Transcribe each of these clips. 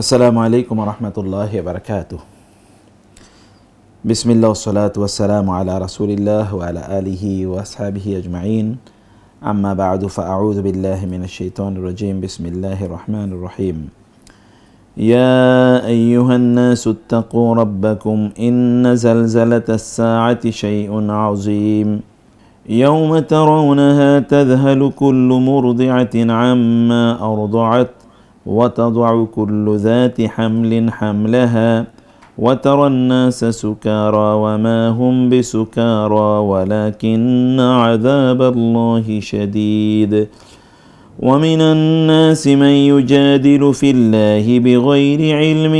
আসসালামু আলাইকুম রহমতুল্লাহি বারাকাতুহ। বিসমিল্লাহ ওয়াসসালাতু ওয়াসসালামু আলা রাসূলিল্লাহ ওয়া আলা আলিহি ওয়া আসহাবিহি আজমাইন। আম্মা বা'দু ফাআউযু বিল্লাহি মিনাশ শাইতানির রাজীম। বিসমিল্লাহির রহমানির রহিম। ইয়া আইয়ুহান নাসু ইত্তাকু রাব্বাকুম ইন্না জালজালাতাস সাআতি শাইউন আযীম। ইয়াওমা তারাওনাহা তাযহালু কুল্লু মুরদি'atin 'amma arda'at وتضع كل ذات حمل حملها وترى الناس سكارى وما هم بسكارى ولكن عذاب الله شديد ومن الناس من يجادل في الله بغير علم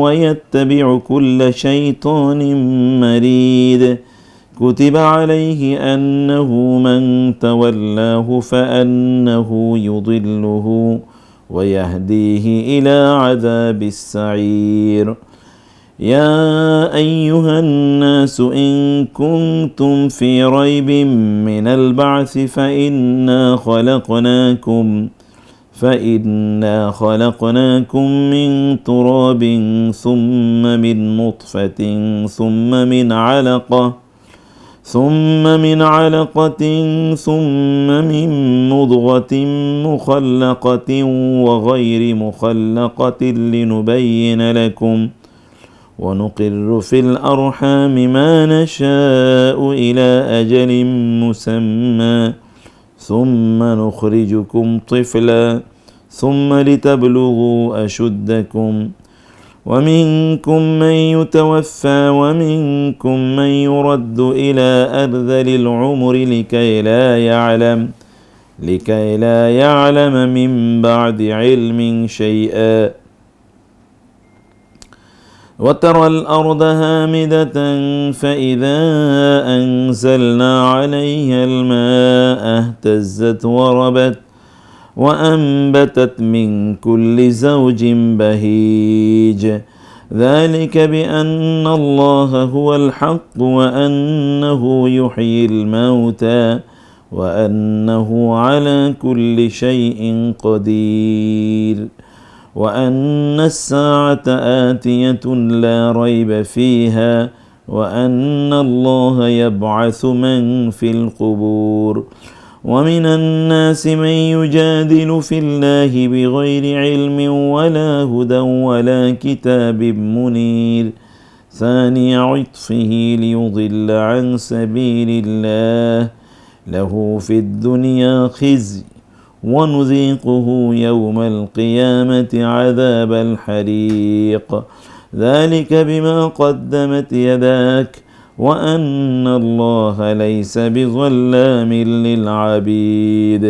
ويتبع كل شيطان مريد كتب عليه أنه من تولاه فأنه يضله ويهديه إلى عذاب السعير. يا أيها الناس إن كنتم في ريب من البعث فإنا خلقناكم من تراب ثم من نطفة ثم من علقة ثم من مضغة مخلقة وغير مخلقة لنبين لكم ونقر في الأرحام ما نشاء إلى أجل مسمى ثم نخرجكم طفلا ثم لتبلغوا أشدكم ومنكم من يتوفى ومنكم من يرد إلى أرذل العمر لكي لا يعلم من بعد علم شيئا وترى الأرض هامدة فإذا أنزلنا عليها الماء اهتزت وربت وأنبتت من كل زوج بهيج ذلك بأن الله هو الحق وأنه يحيي الموتى وأنه على كل شيء قدير وأن الساعة آتية لا ريب فيها وأن الله يبعث من في القبور ومن الناس من يجادل في الله بغير علم ولا هدى ولا كتاب منير ثاني عطفه ليضل عن سبيل الله له في الدنيا خزي ونذيقه يوم القيامة عذاب الحريق ذلك بما قدمت يداك وأن الله ليس بظلام للعبيد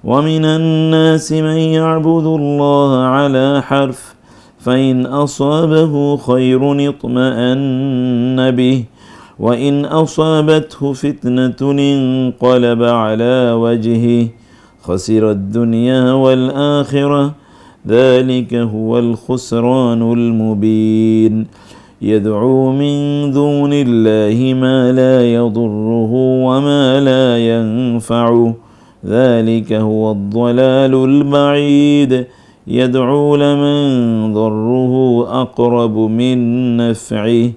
ومن الناس من يعبد الله على حرف فإن أصابه خير اطمأن به وإن أصابته فتنة انقلب على وجهه خسر الدنيا والآخرة ذلك هو الخسران المبين يدعو من دون الله ما لا يضره وما لا ينفعه ذلك هو الضلال البعيد يدعو لمن ضره أقرب من نفعه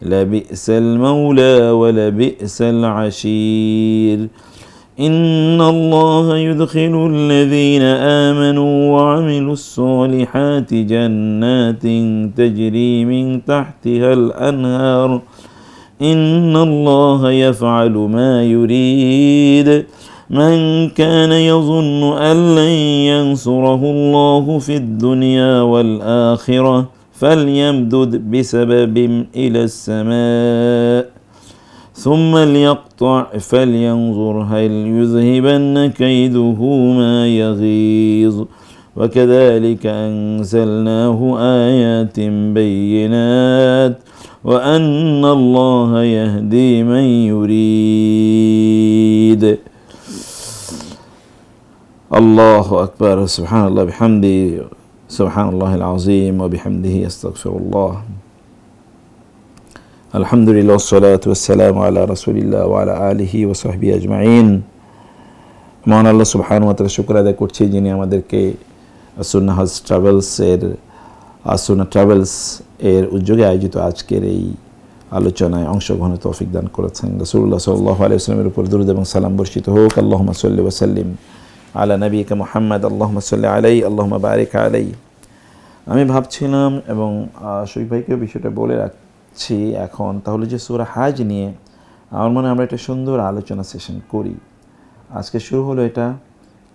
لبئس المولى ولبئس العشير إن الله يدخل الذين آمنوا وعملوا الصالحات جنات تجري من تحتها الأنهار إن الله يفعل ما يريد من كان يظن أن لن ينصره الله في الدنيا والآخرة فليمدد بسبب إلى السماء ثم ليقطع فلينظر هل يذهبن كيده ما يغيظ وكذلك أنزلناه آيات بينات وأن الله يهدي من يريد. الله أكبر. سبحان الله بحمده سبحان الله العظيم وبحمده أستغفر الله. আলহামদুলিল্লাহ ওয়াসসালাতু ওয়াসসালামু আলা রাসূলিল্লাহ ওয়া আলা আলিহি ওয়া সাহবিহি আজমাইন। মহান আল্লাহ সুবহানাহু ওয়া তাআলা শুকর আদায় করছি যিনি আমাদেরকে সুন্নাহ ট্রাভেলসের সুন্নাহ ট্রাভেলস এর উদ্যোগে আয়োজিত আজকের এই আলোচনায় অংশগ্রহণের তৌফিক দান করেছেন। রাসূলুল্লাহ সাল্লাল্লাহু আলাইহি ওয়াসাল্লামের উপর দরুদ এবং সালাম বর্ষিত হোক। আল্লাহুম্মা সাল্লি ওয়া সাল্লিম আলা নবিয়িকা মুহাম্মদ, আল্লাহুম্মা সাল্লি আলাইহি, আল্লাহুম্মা বারিক আলাইহি। আমি ভাবছিলাম এবং শরীফ ভাইকেও বিষয়টা বলে রাখছি এখন, তাহলে যে সূরা হাজ নিয়ে আমার মনে হয় আমরা একটা সুন্দর আলোচনা সেশন করি। আজকে শুরু হলো এটা,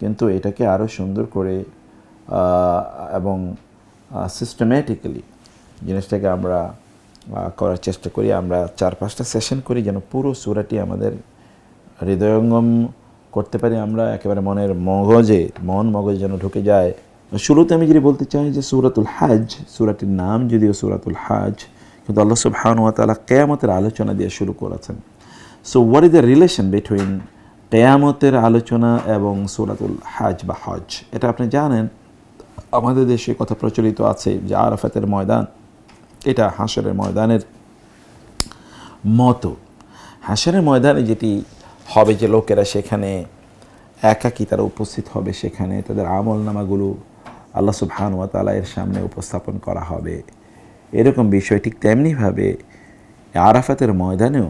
কিন্তু এটাকে আরও সুন্দর করে এবং সিস্টেম্যাটিক্যালি জিনিসটাকে আমরা করার চেষ্টা করি। আমরা 4-5টা সেশন করি যেন পুরো সূরাটি আমাদের হৃদয়ঙ্গম করতে পারি, আমরা একেবারে মন মগজে যেন ঢুকে যায়। শুরুতে আমি যদি বলতে চাই যে সূরাতুল হাজ, সূরাটির নাম যদিও সূরাতুল হাজ, কিন্তু আল্লাহ সুবহানাহু ওয়া তাআলা কিয়ামতের আলোচনা দিয়ে শুরু করেছেন। So what is the relation between কিয়ামতের আলোচনা এবং সূরাতুল হাজ বা হজ? এটা আপনি জানেন, আমাদের দেশে কথা প্রচলিত আছে যে আরাফাতের ময়দান এটা হাশরের ময়দানের মতো। হাশরের ময়দানে যেটি হবে যে লোকেরা সেখানে একাকী তারা উপস্থিত হবে, সেখানে তাদের আমলনামাগুলো আল্লাহ সুবহানাহু ওয়া তাআলা এর সামনে উপস্থাপন করা হবে। এরকম বিষয় ঠিক তেমনিভাবে আরাফাতের ময়দানেও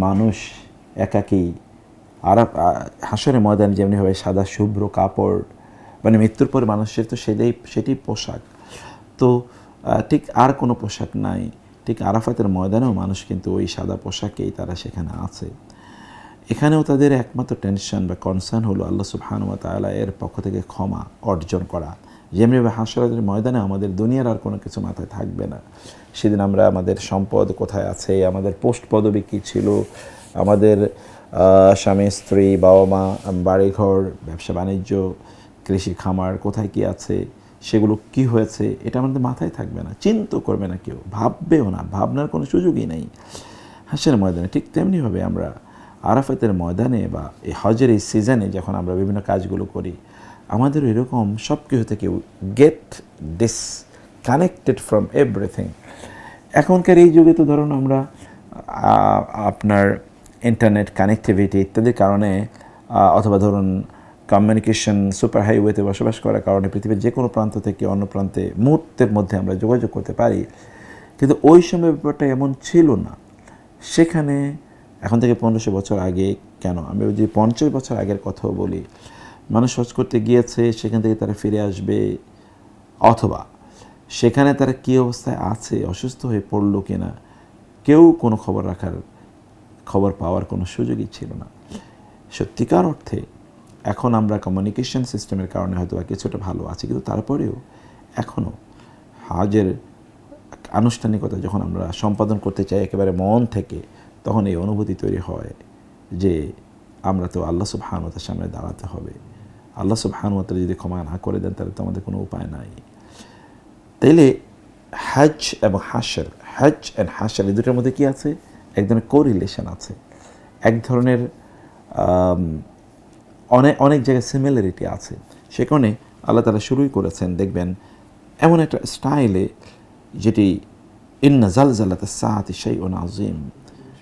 মানুষ একাকী হাশরের ময়দানে যেমনিভাবে সাদা শুভ্র কাপড়, মানে মৃত্যুর পর মানুষের তো সেটি পোশাক, তো ঠিক আর কোনো পোশাক নাই, ঠিক আরাফাতের ময়দানেও মানুষ কিন্তু ওই সাদা পোশাকেই তারা সেখানে আছে। এখানেও তাদের একমাত্র টেনশন বা কনসার্ন হলো আল্লাহ সুবহানাহু ওয়া তাআলা এর পক্ষ থেকে ক্ষমা অর্জন করা। যেমনিভাবে হাশরের ময়দানে আমাদের দুনিয়ার আর কোনো কিছু মাথায় থাকবে না। সেদিন আমরা আমাদের সম্পদ কোথায় আছে, আমাদের পোস্ট পদবি কী ছিল, আমাদের স্বামী স্ত্রী বাবা মা বাড়িঘর ব্যবসা বাণিজ্য কৃষি খামার কোথায় কী আছে, সেগুলো কি হয়েছে, এটা আমাদের মাথায় থাকবে না, চিন্তা করবে না কেউ, ভাববেও না, ভাবনার কোনো সুযোগই নেই হাশরের ময়দানে। ঠিক তেমনিভাবে আমরা আরাফাতের ময়দানে বা এই হজের এই সিজনে যখন আমরা বিভিন্ন কাজগুলো করি, আমাদের এরকম সব কিছু থেকে গেট ডিসকানেক্টেড ফ্রম এভরিথিং। এখনকার এই যুগে তো ধরুন আমরা আপনার ইন্টারনেট কানেক্টিভিটি ইত্যাদির কারণে অথবা ধরুন কমিউনিকেশন সুপার হাইওয়েতে বসবাস করার কারণে পৃথিবীর যে কোনো প্রান্ত থেকে অন্য প্রান্তে মুহূর্তের মধ্যে আমরা যোগাযোগ করতে পারি, কিন্তু ওই সময় ব্যাপারটা এমন ছিল না। সেখানে এখন থেকে 1500 বছর আগে, কেন আমি যদি 50 বছর আগের কথাও বলি, মানুষ হজ করতে গিয়েছে, সেখান থেকে তারা ফিরে আসবে, অথবা সেখানে তারা কী অবস্থায় আছে, অসুস্থ হয়ে পড়লো কিনা, কেউ কোনো খবর পাওয়ার কোনো সুযোগই ছিল না। সত্যিকার অর্থে এখন আমরা কমিউনিকেশন সিস্টেমের কারণে হয়তো কিছুটা ভালো আছি, কিন্তু তারপরেও এখনও হজের আনুষ্ঠানিকতা যখন আমরা সম্পাদন করতে চাই একেবারে মন থেকে, তখন এই অনুভূতি তৈরি হয় যে আমরা তো আল্লাহ সুবহানাহু ওয়া তাআলার সামনে দাঁড়াতে হবে। আল্লাহ সুবহানাহু ওয়া তাআলা যদি ক্ষমা না করে দেন তাহলে তো আমাদের কোনো উপায় নাই। তাইলে হজ এবং হাশর, হজ অ্যান্ড হাশর এই দুটোর মধ্যে কী আছে? এক ধরনের কোরিলেশন আছে, এক ধরনের অনেক জায়গায় সিমিলারিটি আছে। সে কারণে আল্লাহ তাআলা শুরুই করেছেন দেখবেন এমন একটা স্টাইলে যেটি ইন্না জালজালাতাস সাআতি শাইউন আযীম,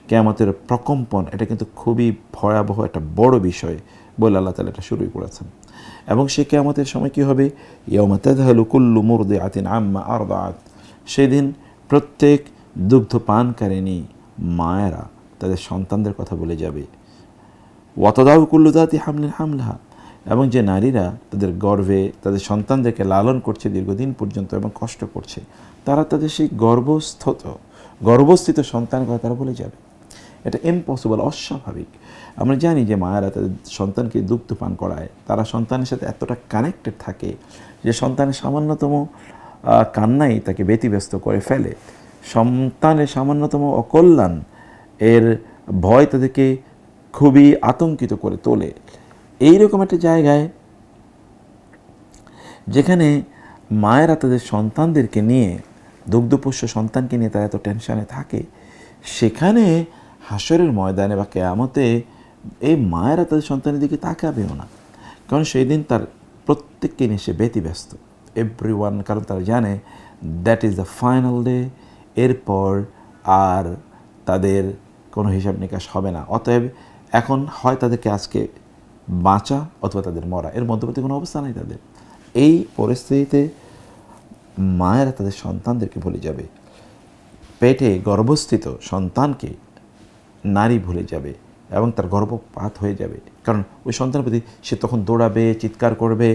কিয়ামতের প্রকম্পন এটা কিন্তু খুবই ভয়াবহ একটা বড় বিষয় বলে আল্লাহ তাআলা এটা শুরুই করেছেন। এবং সে কিয়ামতের সময় কী হবে? ইয়াউমা তাযহালু কুল্লু মুরদিআতিন আম্মা আরদাআত, সেদিন প্রত্যেক দুগ্ধপানকারিণী মায়েরা তাদের সন্তানদের কথা বলে যাবে। ওয়াতাদাউ কুল্লু যাতি হামলিন হামলাহা, এবং যে নারীরা তাদের গর্ভে তাদের সন্তানদেরকে লালন করছে দীর্ঘদিন পর্যন্ত এবং কষ্ট করছে, তারা তাদের সেই গর্ভস্থিত সন্তানের কথা তারা বলে যাবে। এটা ইম্পসিবল, অস্বাভাবিক। আমরা জানি যে মায়েরা তাদের সন্তানকে দুগ্ধ পান করায়, তারা সন্তানের সাথে এতটা কানেক্টেড থাকে যে সন্তানের সামান্যতম কান্নাই তাকে ব্যতিব্যস্ত করে ফেলে, সন্তানের সামান্যতম অকল্যাণ এর ভয় তাদেরকে খুবই আতঙ্কিত করে তোলে। এইরকম একটা জায়গায় যেখানে মায়েরা তাদের সন্তানদেরকে নিয়ে, দুগ্ধপোষ্য সন্তানকে নিয়ে তারা এত টেনশনে থাকে, সেখানে হাশরের ময়দানে বা কিয়ামতে এই মায়েরা তাদের সন্তানের দিকে তাকাবেও না, কারণ সেই দিন তার প্রত্যেককে নিয়ে সে ব্যতিব্যস্ত, এভরিওয়ান, কারণ তারা জানে that is the final day. এরপর আর তাদের কোনো হিসাব নিকাশ হবে না। অতএব এখন হয় তাদেরকে আজকে বাঁচা অথবা তাদের মরা, এর মধ্যবর্তী কোনো অবস্থা নেই তাদের। এই পরিস্থিতিতে মায়েরা তাদের সন্তানদেরকে ভুলে যাবে, পেটে গর্ভস্থিত সন্তানকে নারী ভুলে যাবে এবং তার গর্ভপাত হয়ে যাবে। কারণ ওই সন্তানের প্রতি সে তখন দৌড়াবে, চিৎকার করবে,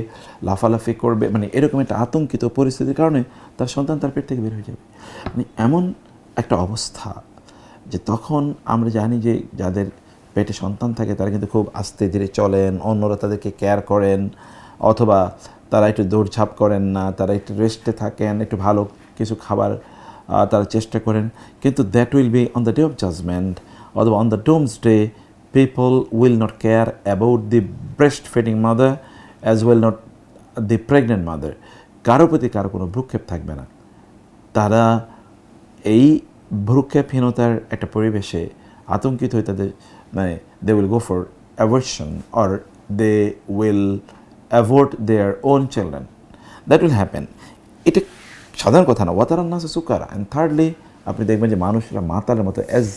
লাফালাফি করবে, মানে এরকম একটা আতঙ্কিত পরিস্থিতির কারণে তার সন্তান তার পেট থেকে বের হয়ে যাবে। মানে এমন একটা অবস্থা যে তখন আমরা জানি যে যাদের পেটে সন্তান থাকে তারা কিন্তু খুব আস্তে ধীরে চলেন, অন্যরা তাদেরকে কেয়ার করেন, অথবা তারা একটু দৌড়ঝাঁপ করেন না, তারা একটু রেস্টে থাকেন, একটু ভালো কিছু খাবার তারা চেষ্টা করেন। কিন্তু that will be on the day of judgement অথবা on the doomsday, people will not care about the breast feeding mother as well not the pregnant mother. কারো প্রতি কারো কোনো ভ্রুক্ষেপ থাকবে না। তারা এই ভ্রুক্ষেপহীনতার একটা পরিবেশে আতঙ্কিত হয়ে তাদের মানে they will go for abortion or they will avoid their own children. That will happen. এটা সাধারণ কথা না। ওয়াতারান্নাস সুকারা। অ্যান্ড থার্ডলি, আপনি দেখবেন যে মানুষরা মাতালের মতো, as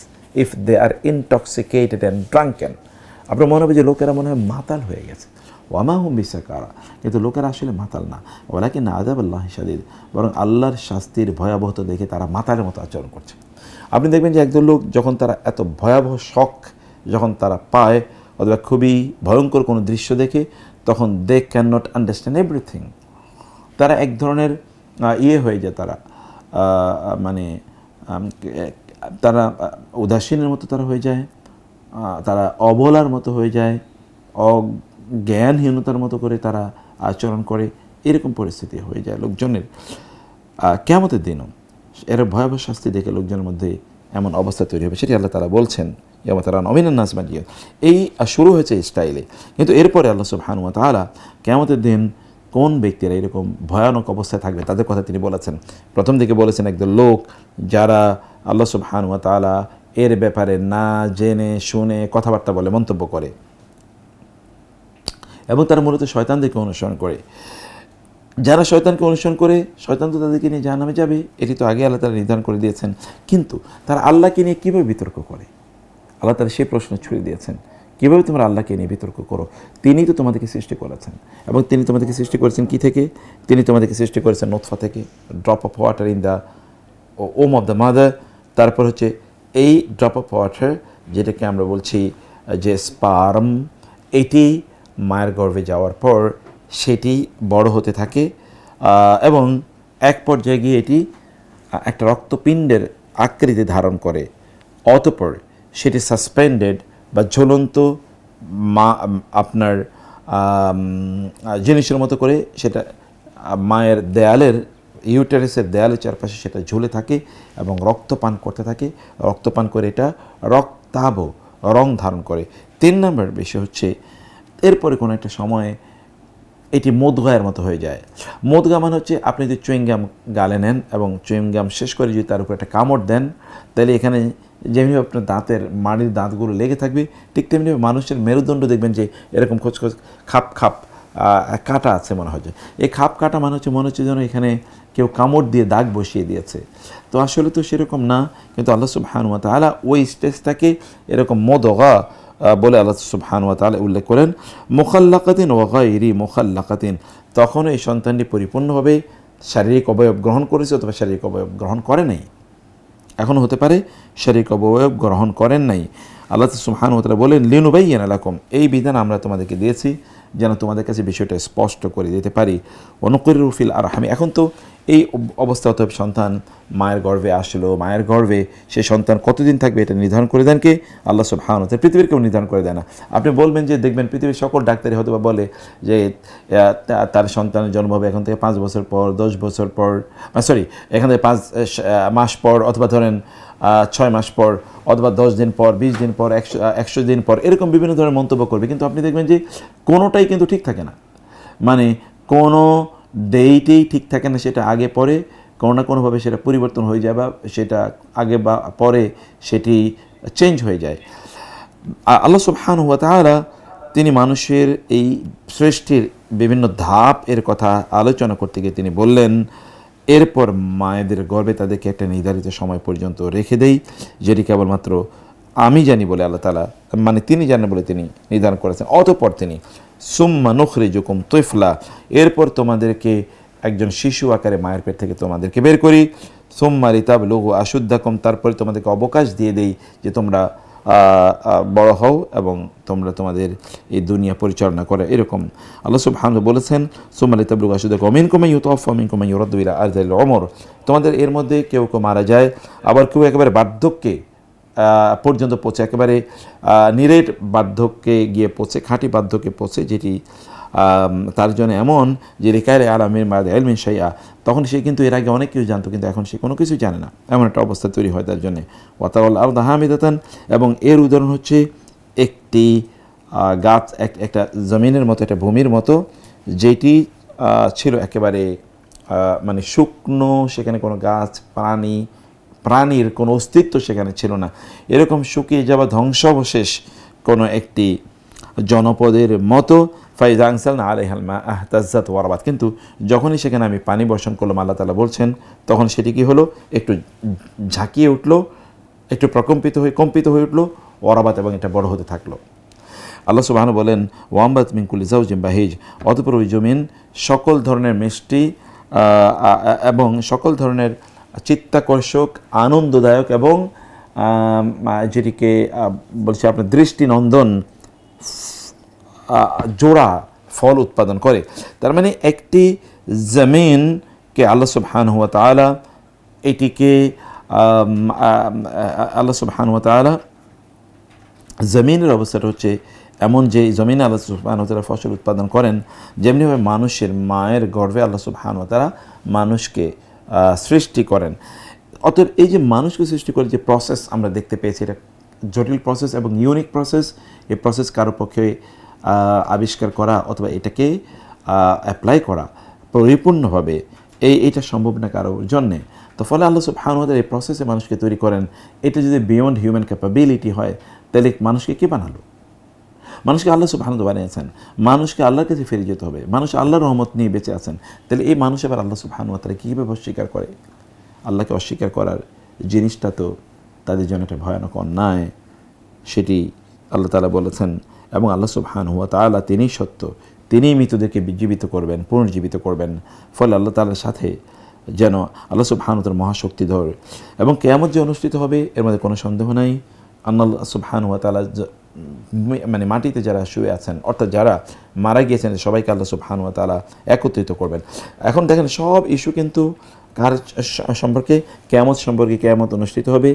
if they are intoxicated and drunken. আপনার মনে হবে যে লোকেরা মনে হয় মাতাল হয়ে গেছে। ওয়ামা হুম বিসাকারা, কিন্তু লোকেরা আসলে মাতাল না। ওয়ালাকিন আযাবাল্লাহি শাদীদ, বরং আল্লাহর শাস্তির ভয়াবহতা দেখে তারা মাতালের মতো আচরণ করছে। আপনি দেখবেন যে একদল লোক যখন তারা এত ভয়াবহ শক যখন তারা পায় অথবা খুবই ভয়ঙ্কর কোনো দৃশ্য দেখে, তখন they cannot understand everything. তারা এক ধরনের হয়ে যায়, তারা মানে তারা উদাসীনের মতো তারা হয়ে যায়, তারা অবলার মতো হয়ে যায়, অজ্ঞানহীনতার মতো করে তারা আচরণ করে। এরকম পরিস্থিতি হয়ে যায় লোকজনের। কিয়ামতের দিনও এরা ভয়াবহ শাস্তি দেখে লোকজনের মধ্যে এমন অবস্থা তৈরি হবে, সেটি আল্লাহ তাআলা বলছেন ইয়ামাতারান অমিনান নাস মান ইয়াত। এই শুরু হয়েছে এই স্টাইলে, কিন্তু এরপরে আল্লাহ সুবহানাহু ওয়া তাআলা কিয়ামতের দিন কোন ব্যক্তিরা এরকম ভয়ানক অবস্থায় থাকবে তাদের কথা তিনি বলেছেন। প্রথম দিকে বলেছেন একদল লোক যারা আল্লাহ সুবহানাহু ওয়া তাআলা এর ব্যাপারে না জেনে শুনে কথাবার্তা বলে, মন্তব্য করে, এবং তারা মূলত শয়তানদেরকে অনুসরণ করে। যারা শয়তানকে অনুসরণ করে, শয়তান তো তাদেরকে নিয়ে জাহান্নামে যাবে, এটি তো আগে আল্লাহ তাআলা নির্ধারণ করে দিয়েছেন। কিন্তু তারা আল্লাহকে নিয়ে কীভাবে বিতর্ক করে, আল্লাহ তাআলা সেই প্রশ্ন ছুড়ে দিয়েছেন, কীভাবে তোমরা আল্লাহকে নিয়ে বিতর্ক করো? তিনি তো তোমাদেরকে সৃষ্টি করেছেন, এবং তিনি তোমাদেরকে সৃষ্টি করেছেন কী থেকে? তিনি তোমাদেরকে সৃষ্টি করেছেন নোতফা থেকে, drop of water in the Om of the mother. তারপর হচ্ছে এই ড্রপ অফ ওয়াটার, যেটাকে আমরা বলছি যে স্পার্ম, এটি মায়ের গর্ভে যাওয়ার পর সেটি বড় হতে থাকে এবং এক পর্যায়ে গিয়ে এটি একটা রক্তপিণ্ডের আকৃতি ধারণ করে। অতঃপর সেটি সাসপেন্ডেড বা ঝুলন্ত আপনার জিনিসের মতো করে সেটা মায়ের দেয়ালের, ইউটেরাসের দেয়ালের চারপাশে সেটা ঝুলে থাকে এবং রক্তপান করতে থাকে। রক্তপান করে এটা রক্তাভ রং ধারণ করে। 3 নম্বর বিষয় হচ্ছে এরপরে কোনো একটা সময়ে এটি মদগায়ের মতো হয়ে যায়। মদগা মানে হচ্ছে আপনি যদি চুইংগাম গালে নেন এবং চুইংগাম শেষ করে যদি তার উপর একটা কামড় দেন, তাহলে এখানে যেমনি আপনার দাঁতের মাড়ির দাঁতগুলো লেগে থাকবে, ঠিক তেমনি মানুষের মেরুদণ্ড দেখবেন যে এরকম খোঁজ খাপ খাপ কাটা আছে মনে হয়। এই খাপ কাটা মনে হচ্ছে যেন এখানে কেউ কামড় দিয়ে দাগ বসিয়ে দিয়েছে। তো আসলে তো সেরকম না, কিন্তু আল্লাহ সুবহানাহু ওয়া তাআলা ওই স্টেজটাকে এরকম মদগা বলে আল্লাহ সুবহানাহু ওয়া তাআলা উল্লেখ করেন। মুখাল্লাকাতিন ওয়া গায়রি মুখাল্লাকাতিন, তখন এই সন্তানটি পরিপূর্ণভাবে শারীরিক অবয়ব গ্রহণ করেছে অথবা শারীরিক অবয়ব গ্রহণ করে নাই। এখনও হতে পারে শারীরিক অবয়ব গ্রহণ করেন নাই। আল্লাহ সুবহানাহু ওয়া তাআলা বলেন লিনুবাইয়িনা লাকুম, এই বিধান আমরা তোমাদেরকে দিয়েছি যেন তোমাদের কাছে বিষয়টা স্পষ্ট করে দিতে পারি। অনুকিরু ফিল আরহামি, এখন তো এই অবস্থা অতএব সন্তান মায়ের গর্ভে আসলো, মায়ের গর্ভে সেই সন্তান কতদিন থাকবে এটা নির্ধারণ করে দেন কে? আল্লাহ সুবহানাহু ওয়া তাআলা। পৃথিবীর কেউ নির্ধারণ করে দেয় না। আপনি বলবেন যে দেখবেন পৃথিবীর সকল ডাক্তারই হয়তো বা বলে যে তার সন্তানের জন্ম হবে এখন থেকে 5 বছর পর, 10 বছর পর, এখান থেকে 5 মাস পর, অথবা ধরেন 6 মাস পর, অথবা 10 দিন পর, 20 দিন পর, 100 দিন পর, এরকম বিভিন্ন ধরনের মন্তব্য করবে। কিন্তু আপনি দেখবেন যে কোনোটাই কিন্তু ঠিক থাকে না। মানে কোনো ডেটেই ঠিক থাকে না, সেটা আগে পরে কোনো না কোনোভাবে সেটা পরিবর্তন হয়ে যায় বা সেটা আগে বা পরে সেটি চেঞ্জ হয়ে যায়। আল্লাহ সুবহানাহু ওয়া তাআলা তিনি মানুষের এই সৃষ্টির বিভিন্ন ধাপ এর কথা আলোচনা করতে গিয়ে তিনি বললেন, এরপর মায়েদের গর্ভে তাদেরকে একটা নির্ধারিত সময় পর্যন্ত রেখে দেই, যেটি কেবলমাত্র আমি জানি বলে আল্লাহ তাআলা, মানে তিনি জানেন বলে তিনি নির্ধারণ করেছেন। অতঃপর তিনি সুম্মা নুখরিজুকুম তিফলা, এরপর তোমাদেরকে একজন শিশু আকারে মায়ের পেট থেকে তোমাদেরকে বের করি, সুম্মা লিতাবলুগু আশুদ্দাকুম, তারপরে তোমাদেরকে অবকাশ দিয়ে দেই যে তোমরা বড় হও এবং তোমরা তোমাদের এই দুনিয়া পরিচালনা করে। এরকম আল্লাহ সুবহানাহু বলেছেন, সুম্মা লিতাবলুগু আশুদ্দাকুম মিনকুম মান ইউতাওয়াফা মিনকুম মান ইউরাদ্দু ইলা আরযালিল উমর, তোমাদের এর মধ্যে কেউ কেউ মারা যায়, আবার কেউ একেবারে বার্ধক্যে পর্যন্ত পৌঁছে, একেবারে নিরেট বার্ধক্যে গিয়ে পৌঁছে, খাঁটি বার্ধক্যে পৌঁছে, যেটি তার জন্য এমন যে রেকারে আলামের মাদ এলমিন শাইআ, তখন সে কিন্তু এর আগে অনেক কিছু জানতো কিন্তু এখন সে কোনো কিছুই জানে না, এমন একটা অবস্থা তৈরি হয় তার জন্যে। ওয়াতাওয়াল আরদা হামিদাতান, এবং এর উদাহরণ হচ্ছে একটি গাছ, একটা জমিনের মতো, একটা ভূমির মতো, যেটি ছিল একেবারে মানে শুকনো, সেখানে কোনো গাছ প্রাণীর কোনো অস্তিত্ব সেখানে ছিল না, এরকম শুকিয়ে যাওয়া ধ্বংসাবশেষ কোনো একটি জনপদের মতো। ফাইজা আনসালনা আলাইহাল মা আহতাজ্জাত ওয়ারাবাত, কিন্তু যখনই সেখানে আমি পানি বর্ষণ করলাম, আল্লাহ তাআলা বলছেন, তখন সেটি কি হলো, একটু ঝাঁকিয়ে উঠলো, একটু কম্পিত হয়ে উঠলো, ওয়ারাবাত, এবং এটা বড় হতে থাকলো। আল্লাহ সুবহানাহু বলেন, ওয়াম্বাত মিন কুল্লি যাওজিন বাহিজ, অতঃপর ওই জমিন সকল ধরনের মিষ্টি এবং সকল ধরনের চিত্তাকর্ষক, আনন্দদায়ক এবং যেটিকে বলছে আপনার দৃষ্টিনন্দন জোড়া ফল উৎপাদন করে। তার মানে একটি জমিনকে আল্লাহ সুবহানাহু ওয়া তাআলা এটিকে আল্লাহ সুবহানাহু ওয়া তাআলা জমিনের অবস্থাটা হচ্ছে এমন যে জমিনে আল্লাহ সুবহানাহু ওয়া তাআলা ফসল উৎপাদন করেন, যেমনিভাবে মানুষের মায়ের গর্ভে আল্লাহ সুবহানাহু ওয়া তাআলা মানুষকে সৃষ্টি করেন। অতএব এই যে মানুষকে সৃষ্টি করে যে প্রসেস আমরা দেখতে পেয়েছি, এটা জটিল প্রসেস এবং ইউনিক প্রসেস। এই প্রসেস কারো পক্ষে আবিষ্কার করা অথবা এটাকে অ্যাপ্লাই করা পরিপূর্ণভাবে এইটা সম্ভব না কারোর জন্যে। তো ফলে আল্লাহ সুবহানাহু ওয়া তাআলা এই প্রসেসে মানুষকে তৈরি করেন। এটা যদি বিয়ন্ড হিউম্যান ক্যাপাবিলিটি হয়, তাহলে মানুষকে কে বানালো? মানুষকে আল্লাহ সুবহানাহু ওয়া তাআলা বানিয়েছেন, মানুষকে আল্লাহর কাছে ফিরে যেতে হবে, মানুষ আল্লাহর রহমত নিয়ে বেঁচে আছেন। তাহলে এই মানুষ আবার আল্লাহ সুবহানাহু ওয়া তাআলা কীভাবে অস্বীকার করে? আল্লাহকে অস্বীকার করার জিনিসটা তো তাদের জন্য একটা ভয়ানক অন্যায়, সেটি আল্লাহ তাআলা বলেছেন। এবং আল্লাহ সুবহানাহু ওয়া তাআলা তিনিই সত্য, তিনিই মৃতদেরকে জীবিত করবেন, পুনর্জীবিত করবেন। ফলে আল্লাহ তাআলার সাথে যেন আল্লাহ সুবহানাহু ওয়া তাআলা মহাশক্তিধর, এবং কিয়ামত যে অনুষ্ঠিত হবে এর মধ্যে কোনো সন্দেহ নাই। আল্লাহ সুবহানাহু ওয়া তাআলা মানে মাটিতে যারা শুয়ে আছেন, অর্থাৎ যারা মারা গিয়েছেন, সবাইকে আল্লাহ সুবহানাহু ওয়া তাআলা একত্রিত করবেন। এখন দেখেন সব ইস্যু কিন্তু কার সম্পর্কে? কিয়ামত সম্পর্কে। কিয়ামত অনুষ্ঠিত হবে,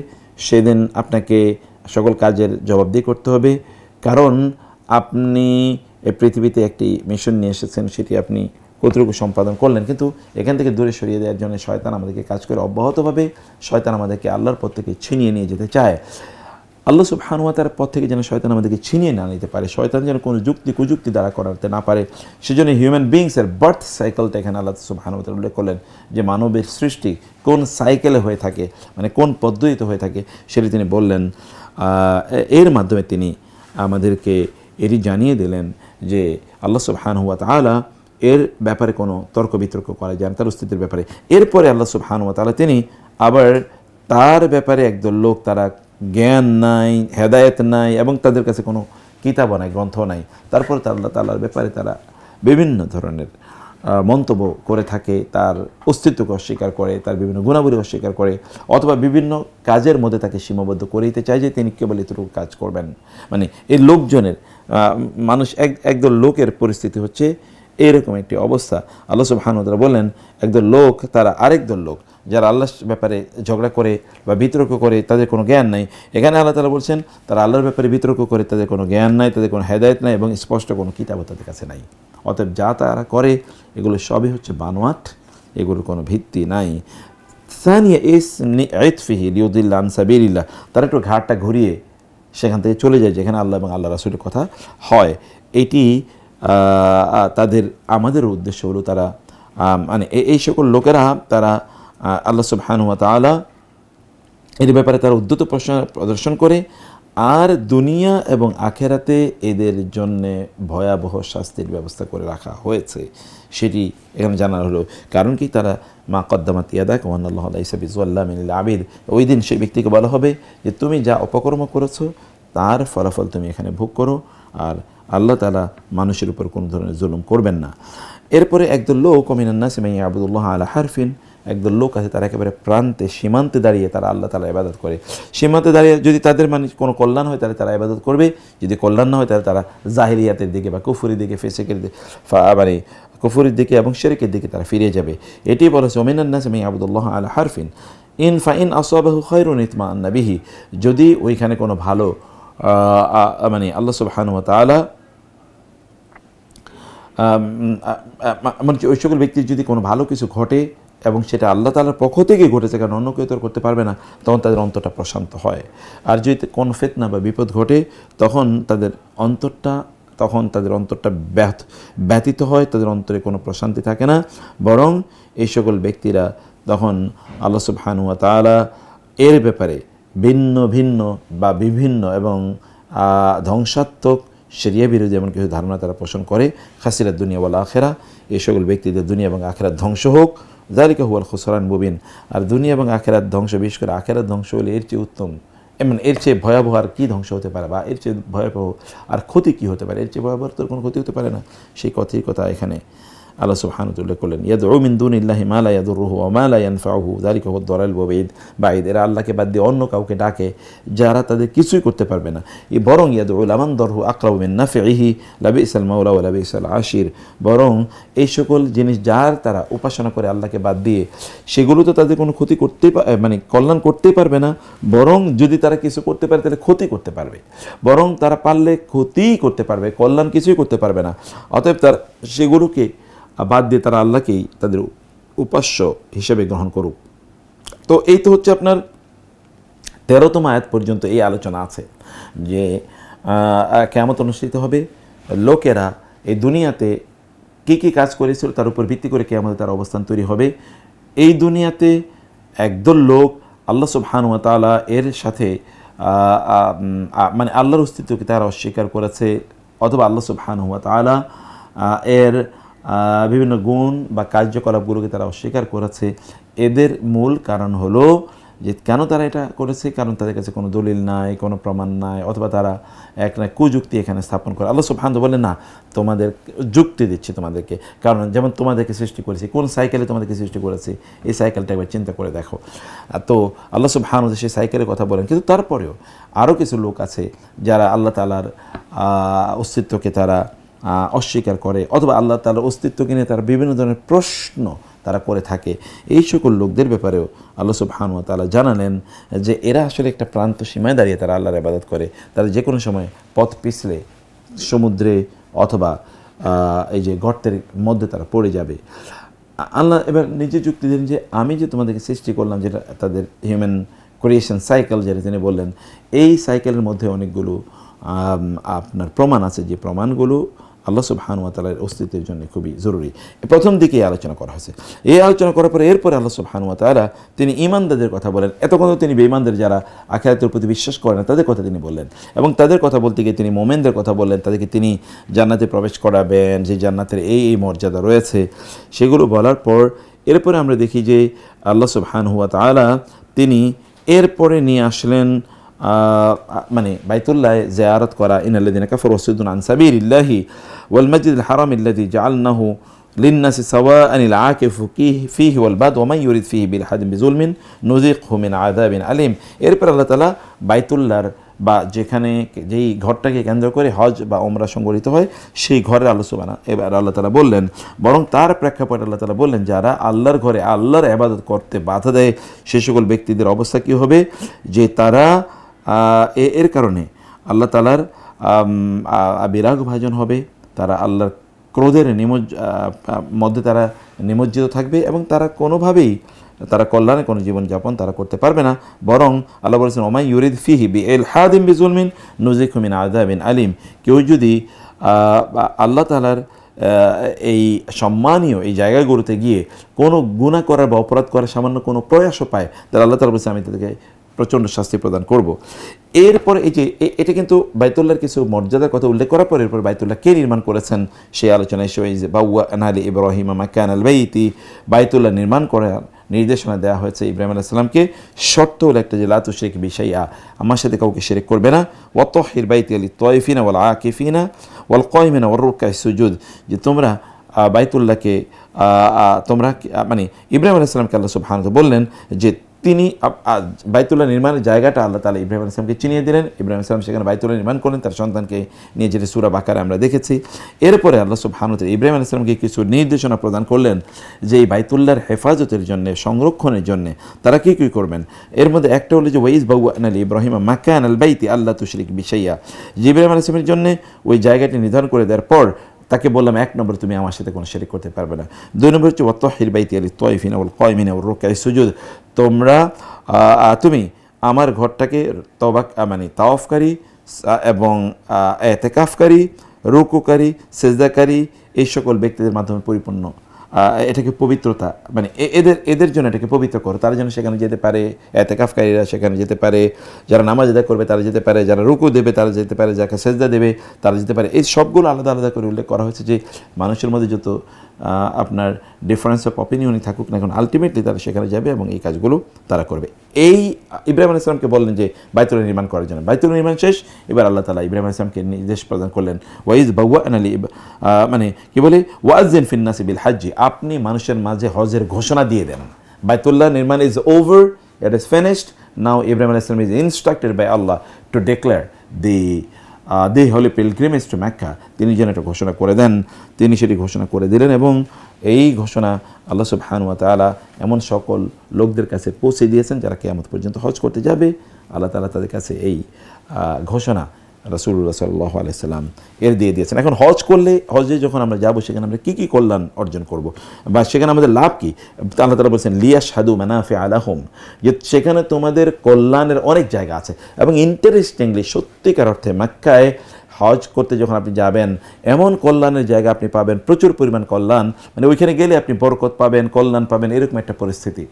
সেদিন আপনাকে সকল কাজের জবাবদিহি করতে হবে, কারণ আপনি এই পৃথিবীতে একটি মিশন নিয়ে এসেছেন, সেটি আপনি কতটুকু সম্পাদন করলেন। কিন্তু এখান থেকে দূরে সরিয়ে দেওয়ার জন্য শয়তান আমাদেরকে কাজ করে অব্যাহতভাবে। শয়তান আমাদেরকে আল্লাহর পথ থেকে ছিনিয়ে নিয়ে যেতে চায়। আল্লাহ সুবহানাহু ওয়া তাআলার পথ থেকে যেন শয়তান আমাদেরকে ছিনিয়ে না নিতে পারে, শয়তান যেন কোনো কুযুক্তি দ্বারা করাতে না পারে, সেজন্য হিউম্যান বিংসের বার্থ সাইকেলটা এখানে আল্লাহ সুবহানাহু ওয়া তাআলা উল্লেখ করলেন, যে মানবের সৃষ্টি কোন সাইকেলে হয়ে থাকে, মানে কোন পদ্ধতিতে হয়ে থাকে, সেটি তিনি বললেন। এর মাধ্যমে তিনি আমাদেরকে এটি জানিয়ে দিলেন যে আল্লাহ সুবহানাহু ওয়া তাআলা এর ব্যাপারে কোনো তর্ক বিতর্ক করা যায় না, তার অস্তিত্বের ব্যাপারে। এরপরে আল্লাহ সুবহানাহু ওয়া তাআলা তিনি আবার তার ব্যাপারে একদল লোক, তারা জ্ঞান নাই, হেদায়েত নাই, এবং তাদের কাছে কোনো কিতাব নাই, গ্রন্থ নাই, তারপরে আল্লাহ তাআলার ব্যাপারে তারা বিভিন্ন ধরনের মন্তব্য করে থাকে, তার অস্তিত্বকে অস্বীকার করে, তার বিভিন্ন গুণাবলী অস্বীকার করে, অথবা বিভিন্ন কাজের মধ্যে তাকে সীমাবদ্ধ করে দিতে চায় যে তিনি কেবল এতটুকু কাজ করবেন। মানে এই লোকজনের মানুষ একদল লোকের পরিস্থিতি হচ্ছে এরকম একটি অবস্থা। আল্লাহ সুবহানাহু ওয়া তাআলা বললেন, একদল লোক তারা আরেকদল লোক যারা আল্লাহর ব্যাপারে ঝগড়া করে বা বিতর্ক করে, তাদের কোনো জ্ঞান নাই। এখানে আল্লাহ তাআলা বলছেন তারা আল্লাহর ব্যাপারে বিতর্ক করে, তাদের কোনো জ্ঞান নাই, তাদের কোনো হেদায়েত নাই, এবং স্পষ্ট কোনো কিতাবও তাদের কাছে নাই। অতএব যা তারা করে এগুলো সবই হচ্ছে বানোয়াট, এগুলোর কোনো ভিত্তি নাই। সানিয়া ইতফিহি লিউদিল্লা আন সাবিলিল্লাহ, তারা একটু ঘাটটা ঘুরিয়ে সেখান থেকে চলে যায় যেখানে আল্লাহ এবং আল্লাহ রাসূলের কথা হয়। এটি তাদের আমাদের উদ্দেশ্য হলো তারা মানে এই সকল লোকেরা তারা আল্লাহ সুবহানাহু ওয়া তাআলা এর ব্যাপারে তারা উদ্যত প্রদর্শন করে, আর দুনিয়া এবং আখেরাতে এদের জন্যে ভয়াবহ শাস্তির ব্যবস্থা করে রাখা হয়েছে, সেটি এখানে জানার হলো। কারণ কি? তারা মা কদ্দামাত ইয়াদাক ওয়া আন্নাল্লাহা লাইসা বিযাল্লামিন লিল আবিদ। ওই দিন সেই ব্যক্তিকে বলা হবে যে তুমি যা অপকর্ম করেছো তার ফলাফল তুমি এখানে ভোগ করো, আর আল্লাহ তাআলা মানুষের উপর কোনো ধরনের জুলুম করবেন না। এরপরে একদল লোক মিনান নাসি মান ইয়াবুদুল্লাহ আলা হারফিন, একদল লোক আছে তারা একেবারে প্রান্তে সীমান্তে দাঁড়িয়ে তারা আল্লাহ তাআলা ইবাদত করে। সীমান্তে দাঁড়িয়ে যদি তাদের মানে কোনো কল্যাণ হয় তাহলে তারা ইবাদত করবে, যদি কল্যাণ না হয় তাহলে তারা জাহিলিয়াতের দিকে বা কুফরির দিকে, ফিসকের দিকে, মানে কুফরির দিকে এবং শিরকের দিকে তারা ফিরে যাবে। এটি বলেছে মিনান নাসি মান ইয়াবুদুল্লাহ আলা হারফিন ফাইন আসাবাহু খায়রুন ইতমাআন্না বিহি, যদি ওইখানে কোনো ভালো মানে আল্লাহ সুবহানাহু ওয়া তাআলা মানে ওই সকল ব্যক্তির যদি কোনো ভালো কিছু ঘটে এবং সেটা আল্লাহ তাআলার পক্ষ থেকে ঘটেছে, কারণ অন্য কেউ তো করতে পারবে না, তখন তাদের অন্তরটা প্রশান্ত হয়। আর যদি কোনো ফিতনা বা বিপদ ঘটে তখন তাদের অন্তরটা ব্যথিত হয়, তাদের অন্তরে কোনো প্রশান্তি থাকে না, বরং এই সকল ব্যক্তিরা তখন আল্লাহ সুবহানাহু ওয়া তাআলা এর ব্যাপারে ভিন্ন ভিন্ন বা বিভিন্ন এবং ধ্বংসাত্মক শরিয়া বিরোধী এমন কিছু ধারণা তারা পোষণ করে। খাসিরাত দুনিয়া ওয়াল আখিরা, এই সকল ব্যক্তিদের দুনিয়া এবং আখিরাত ধ্বংস হোক। যালিকা হুয়াল খুসরান মুবিন, আর দুনিয়া এবং আখিরাত ধ্বংস, বিশেষ করে আখিরাত ধ্বংস হলে এর চেয়ে উত্তম, এমন এর চেয়ে ভয়াবহ আর কী ধ্বংস হতে পারে, বা এর চেয়ে ভয়াবহ আর ক্ষতি কী হতে পারে, এর চেয়ে ভয়াবহ তোর কোনো ক্ষতি হতে পারে না। সেই কথা এখানে আল্লাহ সুবহানাহু ওয়া তাআলা করলেন, ইয়াদউ মিন দুনিল্লাহি মা লা ইয়াদুররুহু ওয়া মা লা ইয়ানফাউহু যালিকা হুয়াদ দালাল বাঈদ। এরা আল্লাহকে বাদ দিয়ে অন্য কাউকে ডাকে যারা তাদের কিছুই করতে পারবে না। বরং ইয়াদউ লামান দারহু আকরাবু মিন নাফিহি লাবিসাল মাওলা ওয়া লাবিসাল আশির, বরং এই সকল জিনিস যার তারা উপাসনা করে আল্লাহকে বাদ দিয়ে, সেগুলো তো তাদের কোনো ক্ষতি করতেই মানে কল্যাণ করতেই পারবে না, বরং যদি তারা কিছু করতে পারে তাহলে ক্ষতি করতে পারবে, বরং তারা পারলে ক্ষতিই করতে পারবে, কল্যাণ কিছুই করতে পারবে না। অতএব তারা সেগুলোকে বাদ দিয়ে তারা আল্লাহকেই তাদের উপাস্য হিসেবে গ্রহণ করুক। তো এই তো হচ্ছে আপনার 13তম আয়াত পর্যন্ত এই আলোচনা আছে যে কিয়ামত অনুষ্ঠিত হবে, লোকেরা এই দুনিয়াতে কী কী কাজ করেছিল তার উপর ভিত্তি করে কিয়ামতে তার অবস্থান তৈরি হবে। এই দুনিয়াতে একদল লোক আল্লাহ সুবহানাহু ওয়া তাআলা এর সাথে মানে আল্লাহর অস্তিত্বকে তারা অস্বীকার করেছে, অথবা আল্লাহ সুবহানাহু ওয়া তাআলা এর বিভিন্ন গুণ বা কার্যকলাপগুলোকে তারা অস্বীকার করেছে। এদের মূল কারণ হলো যে কেন তারা এটা করেছে, কারণ তাদের কাছে কোনো দলিল নাই, কোনো প্রমাণ নাই, অথবা তারা এক না কুযুক্তি এখানে স্থাপন করে। আল্লাহ সুবহানাহু বলেন, না তোমাদের যুক্তি দিচ্ছি তোমাদেরকে, কারণ যেমন তোমাদেরকে সৃষ্টি করেছি, কোন সাইকেলে তোমাদেরকে সৃষ্টি করেছি, এই সাইকেলটা একবার চিন্তা করে দেখো। তো আল্লাহ সুবহানাহু সেই সাইকেলের কথা বলেন। কিন্তু তারপরেও আরও কিছু লোক আছে যারা আল্লাহ তাআলার অস্তিত্বকে তারা অস্বীকার করে, অথবা আল্লাহ তাআলার অস্তিত্বকে নিয়ে তারা বিভিন্ন ধরনের প্রশ্ন তারা করে থাকে। এই সকল লোকদের ব্যাপারেও আল্লাহ সুবহানাহু ওয়া তাআলা জানালেন যে এরা আসলে একটা প্রান্ত সীমায় দাঁড়িয়ে তারা আল্লাহর ইবাদত করে, তারা যে কোনো সময় পথ পিছলে সমুদ্রে অথবা এই যে গর্তের মধ্যে তারা পড়ে যাবে। আল্লাহ এবার নিজে যুক্তি দেন যে আমি যে তোমাদেরকে সৃষ্টি করলাম, যেটা তাদের হিউম্যান ক্রিয়েশন সাইকেল, যেটা তিনি বললেন, এই সাইকেলের মধ্যে অনেকগুলো আপনার প্রমাণ আছে, যে প্রমাণগুলো আল্লাহ সুবহানাহু ওয়া তাআলার অস্তিত্বের জন্য খুবই জরুরি। প্রথম দিকে আলোচনা করা হয়েছে। এই আলোচনা করার পরে এরপরে আল্লাহ সুবহানাহু ওয়া তাআলা তিনি ঈমানদারদের কথা বলেন। এতক্ষণ তিনি বেঈমানদের যারা আখিরাতের প্রতি বিশ্বাস করে না তাদের কথা তিনি বললেন, এবং তাদের কথা বলতে গিয়ে তিনি মুমিনদের কথা বললেন, তাদেরকে তিনি জান্নাতে প্রবেশ করাবেন, যে জান্নাতের এই মর্যাদা রয়েছে সেগুলো বলার পর এরপরে আমরা দেখি যে আল্লাহ সুবহানাহু ওয়া তাআলা তিনি এরপরে নিয়ে আসলেন মানে বাইতুল্লাহ জিয়ারত করা। ইন্নাল্লাযীনা কাফারু ওয়াসাদ্দু আন সাবিলিল্লাহি ওয়াল মাসজিদিল হারাম আল্লাযী জাআলনাহু লিন-নাসি সাওয়াআনিল আকিফু ফীহি ওয়াল বাদ ওয়া মান ইউরিদ ফীহি বিলহাদিন বিযুলমিন নুযিকহু মিন আযাবিন আলীম। এরপর আল্লাহ তাআলা বাইতুল্লাহর বা যেখানে যেই ঘরটাকে কেন্দ্র করে হজ বা ওমরা সংগঠিত হয় সেই ঘরের আলোচনা এবার আল্লাহ তাআলা বললেন, বরং তার প্রেক্ষাপটে আল্লাহ তাআলা বললেন যারা আল্লাহর ঘরে আল্লাহর ইবাদত করতে বাধা দেয় সে সকল ব্যক্তিদের অবস্থা কী হবে, যে তারা এর কারণে আল্লাহ তাআলার বিরাগ ভাজন হবে, তারা আল্লাহর ক্রোধের মধ্যে তারা নিমজ্জিত থাকবে, এবং তারা কোনোভাবেই তারা কল্যাণে কোনো জীবনযাপন তারা করতে পারবে না। বরং আল্লাহ বলেছেন ওমাই ইউরিদ ফিহি বিইলহাদিন বিযুলমিন নুযিকহু মিন আযাবিন আলীম। কেউ যদি আল্লাহ তাআলার এই সম্মানীয় এই জায়গাগুলোতে গিয়ে কোনো গুনাহ করার বা অপরাধ করার সামান্য কোনো প্রয়াসও পায়, তাহলে আল্লাহ তাআলা বলেছেন আমি তাদেরকে প্রচণ্ড শাস্তি প্রদান করব। এরপরে এই যে এটা কিন্তু বাইতুল্লাহর কিছু মর্যাদার কথা উল্লেখ করার পর এরপর বাইতুল্লাহ কে নির্মাণ করেছেন সেই আলোচনায় বাওয়া'না লিইব্রাহিমা মাকানাল বাইতি, বাইতুল্লাহ নির্মাণ করার নির্দেশনা দেওয়া হয়েছে ইব্রাহিম আলাইহিস সালামকে। শর্ত হলো একটা যে লা তুশরিক বি শাইআ, আমার সাথে কাউকে শিরক করবে না। ওয়া তাহির বাইতি লিত-তায়িফিনা ওয়াল আকিফিনা ওয়াল কায়িমিনা ওয়ার রুকআস সুজুদ, যে তোমরা বাইতুল্লাহকে তোমরা মানে ইব্রাহিম আলাইহিস সালামকে আল্লাহ সুবহানাহু ওয়া তাআলা বললেন যে তিনি বাইতুল্লাহ নির্মাণের জায়গাটা আল্লাহ তাআলা ইব্রাহিম আলাইহিস সালামকে চিনিয়ে দিলেন। ইব্রাহিম আলাইহিস সালাম সেখানে বাইতুল্লাহ নির্মাণ করলেন তার সন্তানকে নিয়ে, যেটা সূরা বাকারায় আমরা দেখেছি। এরপরে আল্লাহ সুবহানাহু ওয়া তাআলা ইব্রাহিম আলাইহিস সালামকে কিছু নির্দেশনা প্রদান করলেন যে এই বাইতুল্লাহর হেফাজতের জন্য, সংরক্ষণের জন্য তারা কী কী করবেন। এর মধ্যে একটা হলো যে ওয়াইজ বাওয়া'না লিইব্রাহিম মাকান আল বাইতি আল্লা তুশরিক বিশাইয়া, যে ইব্রাহিম আলাইহিস সালামের জন্য ওই জায়গাটি নির্ধারণ করে দেওয়ার পর তাকে বললাম, এক নম্বর তুমি আমার সাথে কোনো শিরক করতে পারবে না। দুই নম্বর হচ্ছে ওয়াত্তাহির বাইতি লিত-তাওয়াফিনা ওয়াল কায়িমিনা ওয়ার রুকা'i সুজুদ, তুমি আমার ঘরটাকে মানে তাওয়াফকারী এবং এতেকাফকারী, রুকুকারী, সেজদাকারী এই সকল ব্যক্তিদের মাধ্যমে পরিপূর্ণ, এটাকে পবিত্রতা মানে এদের জন্য এটাকে পবিত্র করো। তারা যেন সেখানে যেতে পারে, এতেকাফকারীরা সেখানে যেতে পারে, যারা নামাজ আদায় করবে তারা যেতে পারে, যারা রুকু দেবে তারা যেতে পারে, যাকে সেজদা দেবে তারা যেতে পারে। এই সবগুলো আলাদা আলাদা করে উল্লেখ করা হয়েছে যে মানুষের মধ্যে যত আপনার ডিফারেন্স অফ অপিনিয়নই থাকুক না এখন, আলটিমেটলি তারা সেখানে যাবে এবং এই কাজগুলো তারা করবে। এই ইব্রাহিম আলাইহিস সালামকে বললেন যে বাইতুল্লাহ নির্মাণ করার জন্য। বাইতুল্লাহ নির্মাণ শেষ, এবার আল্লাহ তাআলা ইব্রাহিম আলাইহিস সালামকে নির্দেশ প্রদান করলেন ওয়াইজ বাওয়া'না মানে কি বলে ওয়াজিন ফিন নাসি বিল হাজ্জি, আপনি মানুষের মাঝে হজের ঘোষণা দিয়ে দেন। বাইতুল্লাহ নির্মাণ is over, it is finished, now Ibrahim আলাইহিস সালাম is instructed by Allah to declare the holy pilgrimage to Mecca, তিনি যেন একটা ঘোষণা করে দেন। তিনি সেটি ঘোষণা করে দিলেন এবং এই ঘোষণা আল্লাহ সুবহানাহু ওয়া তাআলা এমন সকল লোকদের কাছে পৌঁছে দিয়েছেন যারা কিয়ামত পর্যন্ত হজ করতে যাবে। আল্লাহ তাআলা তাদের কাছে এই ঘোষণা রাসূলুল্লাহ সাল্লাল্লাহু আলাইহি ওয়াসাল্লাম এর দিয়ে দিয়েছেন। এখন হজ করলে, হজে যখন আমরা যাব সেখানে আমরা কী কী কল্যাণ অর্জন করব বা সেখানে আমাদের লাভ কী, আল্লাহ তাআলা বলছেন লিয়াশহাদু মানাফিআ লাহুম, যে সেখানে তোমাদের কল্যাণের অনেক জায়গা আছে। এবং ইন্টারেস্টিংলি সত্যিকার অর্থে মক্কায় হজ করতে যখন আপনি যাবেন এমন কল্যাণের জায়গা আপনি পাবেন, প্রচুর পরিমাণ কল্যাণ, মানে ওইখানে গেলে আপনি বরকত পাবেন, কল্যাণ পাবেন, এরকম একটা পরিস্থিতি।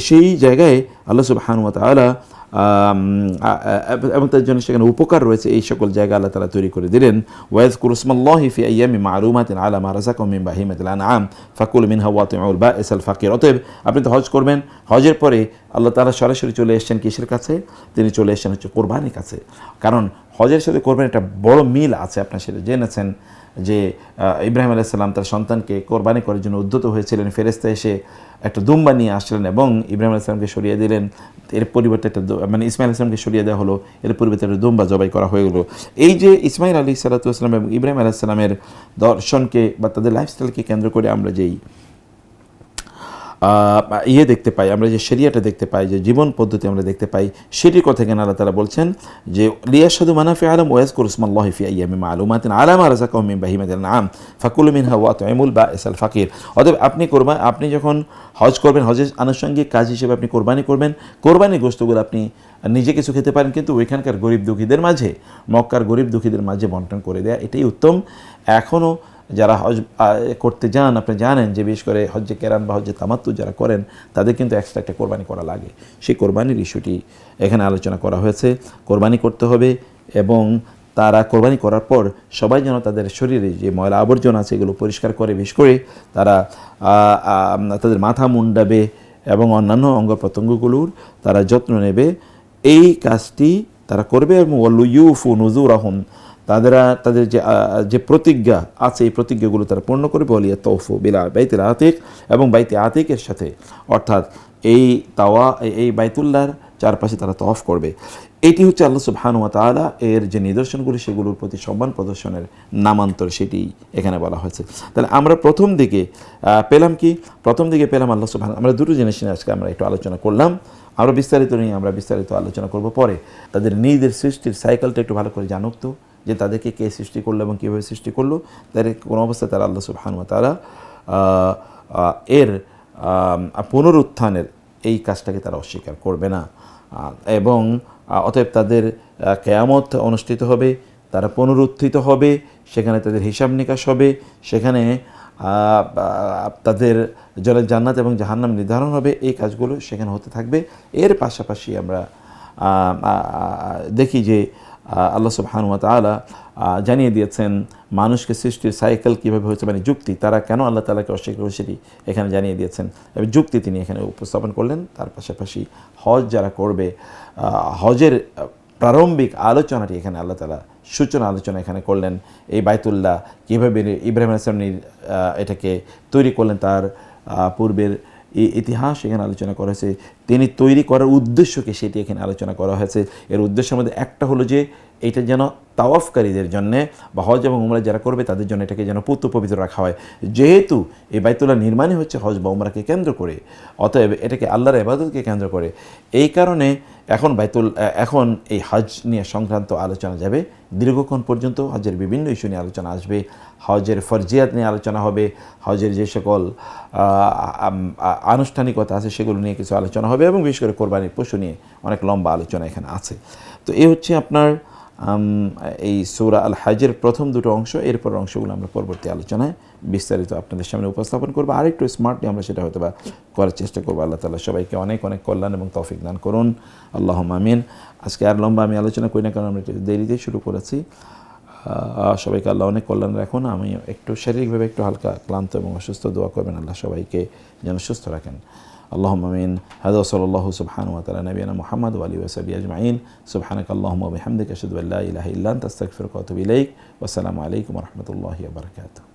সেই জায়গায় আল্লাহ সুবহানাহু ওয়া তাআলা এবং তার জন্য সেখানে উপকার রয়েছে, এই সকল জায়গা আল্লাহ তাআলা তৈরি করে দিলেন। ওয়াযকুরু ইসমাল্লাহি ফি আইয়ামিন মা'লুমাতিন আলা মা রাযাকাহুম মিন বাহিমাতিল আনআম ফাকুলু মিনহা ওয়াতিউল বা'সাল ফাকির। অতএব আপনি তো হজ করবেন, হজের পরে আল্লাহ তাআলা সরাসরি চলে এসেছেন কিসের কাছে, তিনি চলে এসেছেন হচ্ছে কোরবানির কাছে। কারণ হজের সাথে কোরবানির একটা বড় মিল আছে, আপনারা সেটা জেনেছেন যে ইব্রাহিম আলাইহিস সালাম তার সন্তানকে কোরবানি করার জন্য উদ্যত হয়েছিলেন, ফেরেশতা এসে একটা দুম্বা নিয়ে আসলেন এবং ইব্রাহিম আলাইহিস সালামকে সরিয়ে দিলেন। এর পরিবর্তে একটা মানে ইসমাইল আলাইহিস সালামকে সরিয়ে দেওয়া হলো, এর পরিবর্তে একটা দুম্বা জবাই করা হয়ে গেলো। এই যে ইসমাইল আলাইহিস সালাতু ওয়াস সালাম এবং ইব্রাহিম আলাইহিস সালামের দর্শনকে বা তাদের লাইফস্টাইলকে কেন্দ্র করে আমরা যেই দেখতে পাই, আমরা যে শরিয়াটা দেখতে পাই, যে জীবন পদ্ধতি আমরা দেখতে পাই, সেটির কথা কেন আল্লাহ তাআলা বলছেন যে লিয়াশহাদু মানাফিআ লাহুম ওয়া ইয়াযকুরু ইসমাল্লাহি ফি আইয়ামিন মা'লুমাতিন আলা মা রাযাকাহুম মিন বাহিমাতিল আনআম ফাকুলু মিনহা ওয়াতিউল বা'সাল ফাকির। অতএব আপনি যখন হজ করবেন, হজের আনুষঙ্গিক কাজ হিসেবে আপনি কোরবানি করবেন, কোরবানির গোশতগুলো আপনি নিজে কিছু খেতে পারেন, কিন্তু ওইখানকার গরিব দুঃখীদের মাঝে, মক্কার গরিব দুঃখীদের মাঝে বন্টন করে দেয়া, এটাই উত্তম। এখনও যারা হজ করতে যান, আপনি জানেন যে বিশেষ করে হজ্জে কেরান বা হজ্জে তামাত্তু যারা করেন তাদের কিন্তু এক্সট্রা একটা কোরবানি করা লাগে। সেই কোরবানির ইস্যুটি এখানে আলোচনা করা হয়েছে। কোরবানি করতে হবে এবং তারা কোরবানি করার পর সবাই যেন তাদের শরীরে যে ময়লা আবর্জনা আছে এগুলো পরিষ্কার করে, বিশেষ করে তারা তাদের মাথা মুন্ডাবে এবং অন্যান্য অঙ্গ প্রত্যঙ্গগুলোর তারা যত্ন নেবে। এই কাজটি তারা করবে এবং ওয়ালইউফু নুযুরাহুম, তাদের যে প্রতিজ্ঞা আছে এই প্রতিজ্ঞাগুলো তারা পূর্ণ করবে। ওয়ালিয়া তৌফু বিল বাইতিল আতিক, এবং বাইতে আতিকের সাথে অর্থাৎ এই বাইতুল্লাহর চারপাশে তারা তওয়াফ করবে। এটি হচ্ছে আল্লাহ সুবহানাহু ওয়া তাআলা এর যে নিদর্শনগুলি সেগুলোর প্রতি সম্মান প্রদর্শনের নামান্তর, সেটি এখানে বলা হয়েছে। তাহলে আমরা প্রথম দিকে পেলাম আল্লাহ সুবহানাহু, আমরা দুটো জিনিস নিয়ে আজকে আমরা একটু আলোচনা করলাম। আমরা বিস্তারিত আলোচনা করব পরে। তাদের নিজেদের সৃষ্টির সাইকেলটা একটু ভালো করে জানুক তো, যে তাদেরকে কে সৃষ্টি করলো এবং কীভাবে সৃষ্টি করলো, তাদের কোনো অবস্থায় তারা আল্লাহ সুবহানাহু ওয়া তাআলা এর পুনরুত্থানের এই কাজটাকে তারা অস্বীকার করবে না। এবং অতএব তাদের কিয়ামত অনুষ্ঠিত হবে, তারা পুনরুত্থিত হবে, সেখানে তাদের হিসাব নিকাশ হবে, সেখানে তাদের জলের জান্নাত এবং জাহান্নাম নির্ধারণ হবে। এই কাজগুলো সেখানে হতে থাকবে। এর পাশাপাশি আমরা দেখি যে আল্লাহ সুবহানাহু ওয়া তাআলা জানিয়ে দিয়েছেন মানুষকে সৃষ্টির সাইকেল কীভাবে হয়েছে, মানে যুক্তি, তারা কেন আল্লাহ তাআলাকে অস্বীকার করে সেটি এখানে জানিয়ে দিয়েছেন এবং যুক্তি তিনি এখানে উপস্থাপন করলেন। তার পাশাপাশি হজ যারা করবে, হজের প্রারম্ভিক আলোচনাটি এখানে আল্লাহ তাআলা সূচনা আলোচনা এখানে করলেন। এই বাইতুল্লাহ কীভাবে ইব্রাহিম আলাইহিস সালাম এটাকে তৈরি করলেন, তার পূর্বের ইতিহাস এখানে আলোচনা করা হয়েছে। তিনি তৈরি করার উদ্দেশ্যকে সেটি এখানে আলোচনা করা হয়েছে। এর উদ্দেশ্যের মধ্যে একটা হলো যে এটা যেন তাওয়াফকারীদের জন্যে বা হজ এবং উমরা যারা করবে তাদের জন্য এটাকে যেন পবিত্র রাখা হয়। যেহেতু এই বাইতুল্লাহ নির্মাণই হচ্ছে হজ বা উমরাকে কেন্দ্র করে, অতএব এটাকে আল্লাহর ইবাদতকে কেন্দ্র করে। এই কারণে এখন এই হজ নিয়ে সংক্রান্ত আলোচনা যাবে দীর্ঘক্ষণ পর্যন্ত। হজের বিভিন্ন ইস্যু নিয়ে আলোচনা আসবে, হজের ফরজিয়াত নিয়ে আলোচনা হবে, হজের যে সকল আনুষ্ঠানিকতা আছে সেগুলো নিয়ে কিছু আলোচনা হবে, এবং বিশেষ করে কোরবানির পশু নিয়ে অনেক লম্বা আলোচনা এখানে আছে। তো এই হচ্ছে আপনার এই সূরা আল হজের প্রথম দুটো অংশ। এরপর অংশগুলো আমরা পরবর্তী আলোচনায় বিস্তারিত আপনাদের সামনে উপস্থাপন করবো। আরেকটু স্মার্টলি আমরা সেটা হয়তো বা করার চেষ্টা করবো। আল্লাহ তাআলা সবাইকে অনেক অনেক কল্যাণ এবং তৌফিক দান করুন, আল্লাহুম্মা আমিন। আজকে আর লম্বা আমি আলোচনা করি না, কারণ আমরা একটু দেরিতে শুরু করেছি। সবাইকে আল্লাহ অনেক কল্যাণ রাখুন। আমি একটু শারীরিকভাবে একটু হালকা ক্লান্ত এবং অসুস্থ, দোয়া করবেন আল্লাহ সবাইকে যেন সুস্থ রাখেন। اللهم امين. هذا وصلى الله سبحانه وتعالى نبينا محمد وآله وصحبه اجمعين. سبحانك اللهم وبحمدك اشهد ان لا اله الا انت استغفرك واتوب اليك. والسلام عليكم ورحمه الله وبركاته.